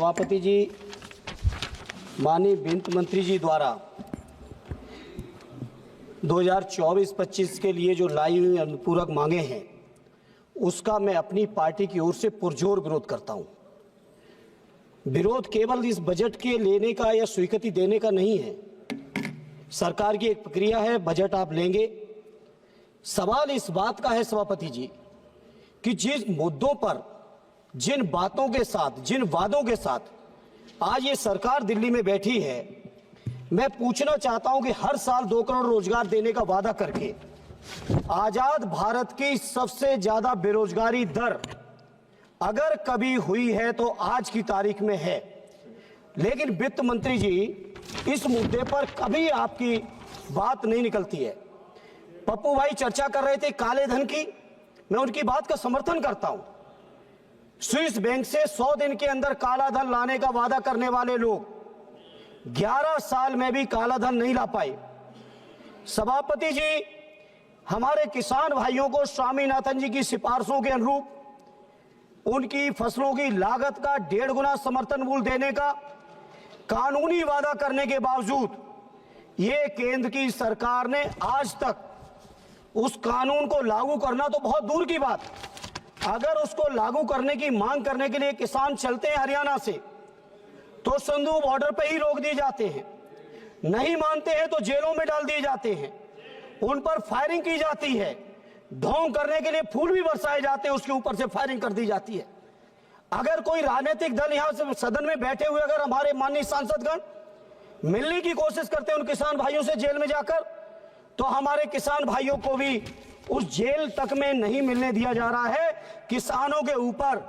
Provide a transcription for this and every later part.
सभापति जी, माननीय वित्त मंत्री जी द्वारा 2024-25 के लिए जो लाई हुई अनुपूरक मांगे हैं, उसका मैं अपनी पार्टी की ओर से पुरजोर विरोध करता हूं। विरोध केवल इस बजट के लेने का या स्वीकृति देने का नहीं है। सरकार की एक प्रक्रिया है, बजट आप लेंगे। सवाल इस बात का है सभापति जी कि जिस मुद्दों पर, जिन बातों के साथ, जिन वादों के साथ आज ये सरकार दिल्ली में बैठी है, मैं पूछना चाहता हूं कि हर साल 2 करोड़ रोजगार देने का वादा करके आजाद भारत की सबसे ज्यादा बेरोजगारी दर अगर कभी हुई है तो आज की तारीख में है। लेकिन वित्त मंत्री जी, इस मुद्दे पर कभी आपकी बात नहीं निकलती है। पप्पू भाई चर्चा कर रहे थे काले धन की, मैं उनकी बात का समर्थन करता हूं। स्विस बैंक से 100 दिन के अंदर काला धन लाने का वादा करने वाले लोग 11 साल में भी काला धन नहीं ला पाए। सभापति जी, हमारे किसान भाइयों को स्वामीनाथन जी की सिफारिशों के अनुरूप उनकी फसलों की लागत का 1.5 गुना समर्थन मूल्य देने का कानूनी वादा करने के बावजूद ये केंद्र की सरकार ने आज तक उस कानून को लागू करना तो बहुत दूर की बात, अगर उसको लागू करने की मांग करने के लिए किसान चलते हैं हरियाणा से तो संधू बॉर्डर पे ही रोक दिए जाते हैं, नहीं मानते हैं तो जेलों में डाल दिए जाते हैं, उन पर फायरिंग की जाती है, ढोंग करने के लिए फूल भी बरसाए जाते हैं, उसके ऊपर से फायरिंग कर दी जाती है। अगर कोई राजनीतिक दल यहां से सदन में बैठे हुए अगर हमारे माननीय सांसदगण मिलने की कोशिश करते हैं उन किसान भाइयों से जेल में जाकर, तो हमारे किसान भाइयों को भी उस जेल तक में नहीं मिलने दिया जा रहा है। किसानों के ऊपर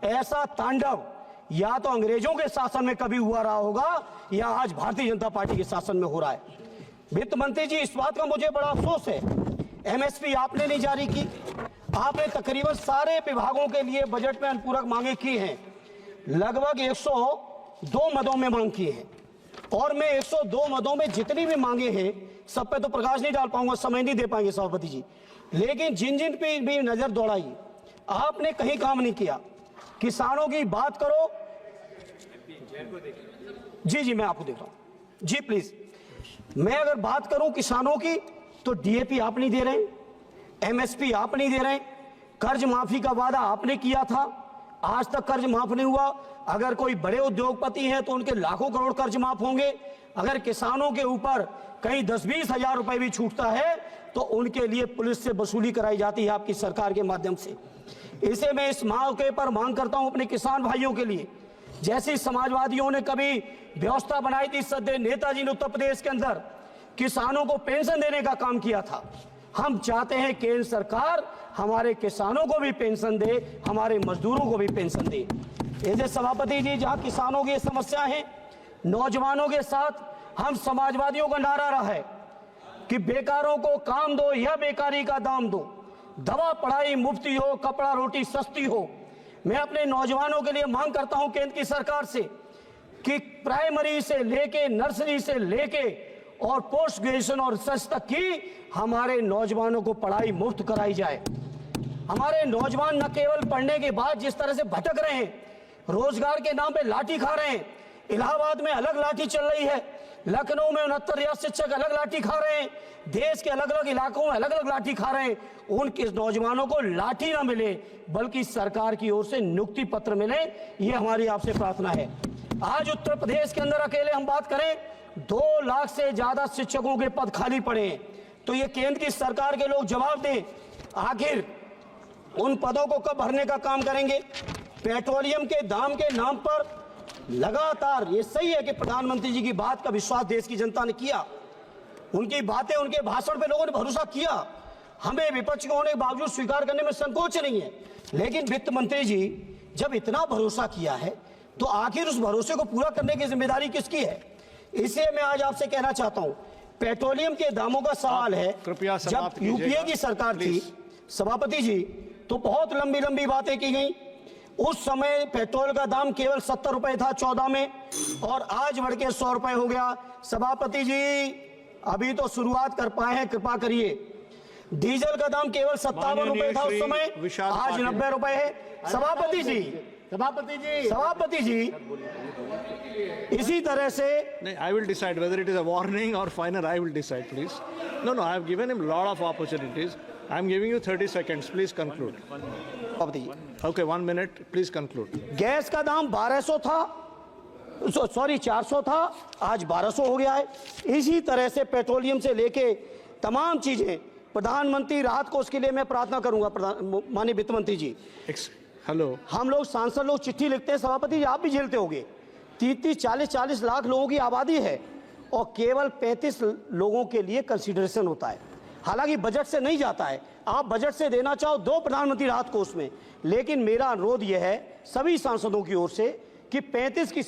ऐसा तांडव या तो अंग्रेजों के शासन में कभी हुआ रहा होगा या आज भारतीय जनता पार्टी के शासन में हो रहा है। वित्त मंत्री जी, इस बात का मुझे बड़ा अफसोस है, एमएसपी आपने नहीं जारी की। आपने तकरीबन सारे विभागों के लिए बजट में अनुपूरक मांगे की हैं, लगभग 102 मदों में मांग की है, और मैं 102 मदों में जितनी भी मांगे हैं सब पे तो प्रकाश नहीं डाल पाऊंगा, समय नहीं दे पाएंगे सभापति जी, लेकिन जिन जिन पे भी नजर दौड़ाई आपने कहीं काम नहीं किया। किसानों की बात करो, जी मैं आपको देख रहा हूं जी, प्लीज। मैं अगर बात करूं किसानों की तो डीएपी आप नहीं दे रहे, एमएसपी आप नहीं दे रहे, कर्ज माफी का वादा आपने किया था, आज तक कर्ज माफ नहीं हुआ। अगर कोई बड़े उद्योगपति हैं तो उनके लाखों करोड़ कर्ज माफ होंगे, अगर किसानों के ऊपर कहीं 10-20 हजार रुपए भी छूटता है तो उनके लिए पुलिस से वसूली कराई जाती है आपकी सरकार के माध्यम से। इसे मैं इस मौके पर मांग करता हूं अपने किसान भाइयों के लिए, जैसी समाजवादियों ने कभी व्यवस्था बनाई थी, सदैव नेताजी ने उत्तर प्रदेश के अंदर किसानों को पेंशन देने का काम किया था, हम चाहते हैं केंद्र सरकार हमारे किसानों को भी पेंशन दे, हमारे मजदूरों को भी पेंशन दे। ऐसे सभापति जी, जहां किसानों की समस्या है, नौजवानों के साथ हम समाजवादियों का नारा रहा है कि बेकारों को काम दो या बेकारी का दाम दो, दवा पढ़ाई मुफ्ती हो, कपड़ा रोटी सस्ती हो। मैं अपने नौजवानों के लिए मांग करता हूं केंद्र की सरकार से कि प्राइमरी से लेके, नर्सरी से लेके और पोस्ट ग्रेजुएशन और रिसर्च तक की हमारे नौजवानों को पढ़ाई मुफ्त कराई जाए। हमारे नौजवान न केवल पढ़ने के बाद जिस तरह से भटक रहे हैं, रोजगार के नाम पे लाठी खा रहे हैं, इलाहाबाद में अलग लाठी चल रही है, लखनऊ में 69 रियासत शिक्षक अलग लाठी खा रहे हैं, देश के अलग अलग इलाकों में अलग अलग लाठी खा रहे हैं। उनके नौजवानों को लाठी ना मिले बल्कि सरकार की ओर से नियुक्ति पत्र मिले, ये हमारी आपसे प्रार्थना है। आज उत्तर प्रदेश के अंदर अकेले हम बात करें 2 लाख से ज्यादा शिक्षकों के पद खाली पड़े हैं, तो ये केंद्र की सरकार के लोग जवाब दें, आखिर उन पदों को कब भरने का काम करेंगे। पेट्रोलियम के दाम के नाम पर लगातार, ये सही है कि प्रधानमंत्री जी की बात का विश्वास देश की जनता ने किया, उनकी बातें, उनके भाषण पे लोगों ने भरोसा किया, हमें विपक्ष के होने के बावजूद स्वीकार करने में संकोच नहीं है। लेकिन वित्त मंत्री जी, जब इतना भरोसा किया है तो आखिर उस भरोसे को पूरा करने की जिम्मेदारी किसकी है। इसलिए मैं आज आपसे कहना चाहता हूं, पेट्रोलियम के दामों का सवाल है, कृपया जब यूपीए की सरकार थी सभापति जी तो बहुत लंबी लंबी बातें की गई। उस समय पेट्रोल का दाम केवल 70 रुपए था 14 में, और आज बढ़ के 100 रुपए हो गया। सभापति जी, अभी तो शुरुआत कर पाए हैं, कृपा करिए। डीजल का दाम केवल 57 रुपए था उस समय, आज 90 रुपए है। सभापति जी, सभापति जी इसी तरह से I will decide whether it is a warning or final. I will decide, please. No, I have given him a lot of opportunities. I am giving you 30 seconds. Please conclude. सभापति जी, Okay, 1 minute. Please conclude. Gas का दाम 1200 था, sorry 400 था, आज 1200 हो गया है। इसी तरह से पेट्रोलियम से लेके तमाम चीजें, प्रधानमंत्री राहत कोष के लिए मैं प्रार्थना करूंगा माननीय वित्त मंत्री जी। Hello. हम लोग सांसद लोग चिट्ठी लिखते हैं, सभापति जी आप भी झेलते होंगे, 30-40 लाख लोगों की आबादी है और केवल 35 लोगों के लिए कंसीडरेशन होता है। हालांकि बजट से नहीं जाता है, आप बजट से देना चाहो दो प्रधानमंत्री राहत कोष में, लेकिन मेरा अनुरोध यह है सभी सांसदों की ओर से कि 35 की